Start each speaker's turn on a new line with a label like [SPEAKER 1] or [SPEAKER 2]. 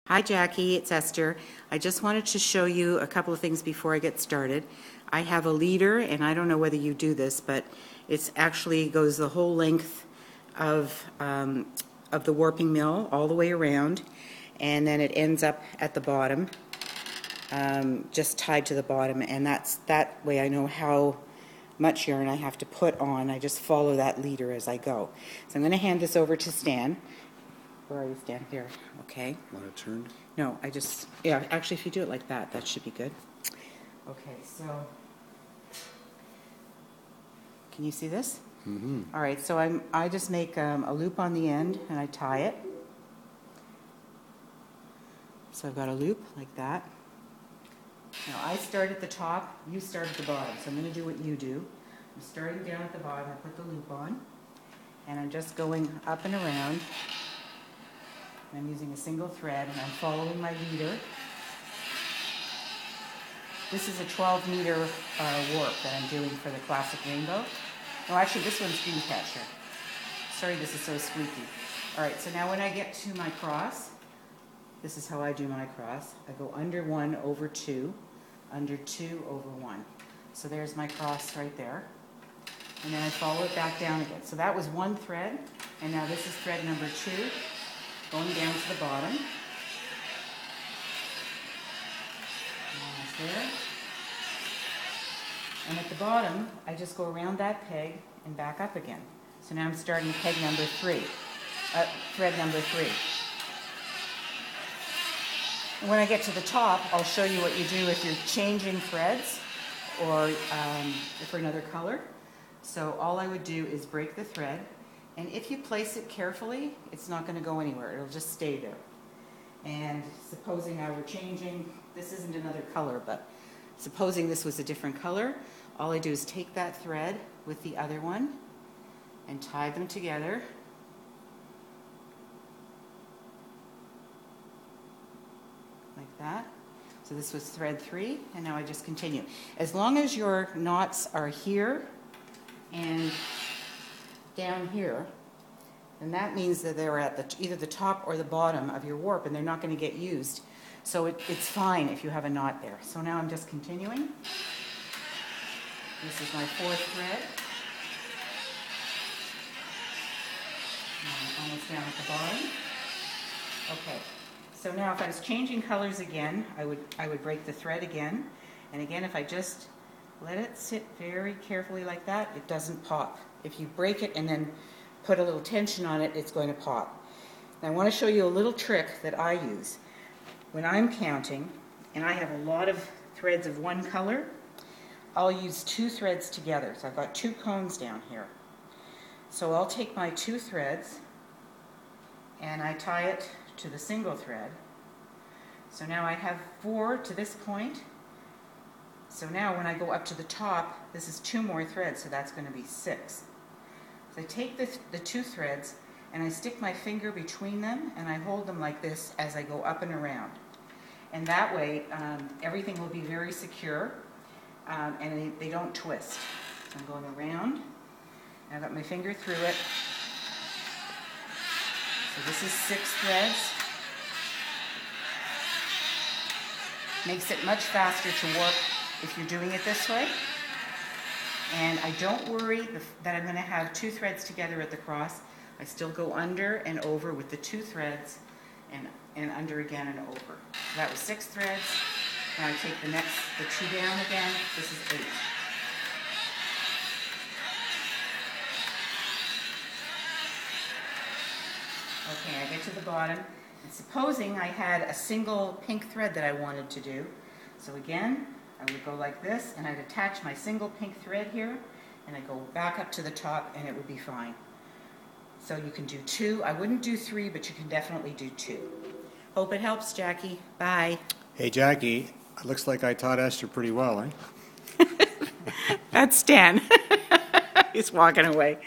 [SPEAKER 1] Hi Jackie, it's Esther. I just wanted to show you a couple of things before I get started. I have a leader, and I don't know whether you do this, but it actually goes the whole length of the warping mill all the way around, and then it ends up at the bottom, just tied to the bottom, and that way I know how much yarn I have to put on. I just follow that leader as I go. So I'm going to hand this over to Stan. Where are you, Stan? Here. Okay.
[SPEAKER 2] Want it turned?
[SPEAKER 1] No, yeah, actually if you do it like that, that should be good. Okay, so, can you see this?
[SPEAKER 2] Mm-hmm.
[SPEAKER 1] All right, so I just make a loop on the end and I tie it. So I've got a loop like that. Now I start at the top, you start at the bottom, so I'm going to do what you do. I'm starting down at the bottom, I put the loop on, and I'm just going up and around. I'm using a single thread, and I'm following my leader. This is a 12-meter warp that I'm doing for the Classic Rainbow. No, actually, this one's Dreamcatcher. Sorry, this is so squeaky. All right, so now when I get to my cross, this is how I do my cross. I go under 1 over 2, under 2 over 1. So there's my cross right there. And then I follow it back down again. So that was one thread, and now this is thread number 2. Going down to the bottom. Almost there. And at the bottom, I just go around that peg and back up again. So now I'm starting peg number 3, thread number 3. And when I get to the top, I'll show you what you do if you're changing threads or for another color. So all I would do is break the thread. And if you place it carefully, it's not going to go anywhere. It'll just stay there. And supposing I were changing, this isn't another color, but supposing this was a different color, all I do is take that thread with the other one and tie them together. Like that. So this was thread 3, and now I just continue. As long as your knots are here and down here, and that means that they're at either the top or the bottom of your warp, and they're not going to get used. So it's fine if you have a knot there. So now I'm just continuing. This is my 4th thread. I'm almost down at the bottom. Okay. So now if I was changing colors again, I would break the thread again. And again, if I just let it sit very carefully like that, it doesn't pop. If you break it and then put a little tension on it, it's going to pop. Now I want to show you a little trick that I use. When I'm counting, and I have a lot of threads of one color, I'll use 2 threads together. So I've got 2 cones down here. So I'll take my 2 threads and I tie it to the single thread. So now I have 4 to this point. So now when I go up to the top, this is 2 more threads, so that's going to be 6. So I take the 2 threads and I stick my finger between them and I hold them like this as I go up and around. And that way everything will be very secure and they don't twist. So I'm going around, and I've got my finger through it. So this is 6 threads. Makes it much faster to warp if you're doing it this way. And I don't worry that I'm going to have 2 threads together at the cross. I still go under and over with the 2 threads and under again and over. So that was 6 threads. Now I take the 2 down again. This is 8. Okay, I get to the bottom. And supposing I had a single pink thread that I wanted to do. So again, I would go like this, and I'd attach my single pink thread here, and I go back up to the top, and it would be fine. So you can do 2. I wouldn't do 3, but you can definitely do 2. Hope it helps, Jackie. Bye.
[SPEAKER 2] Hey, Jackie, it looks like I taught Esther pretty well, eh?
[SPEAKER 1] That's Stan. He's walking away.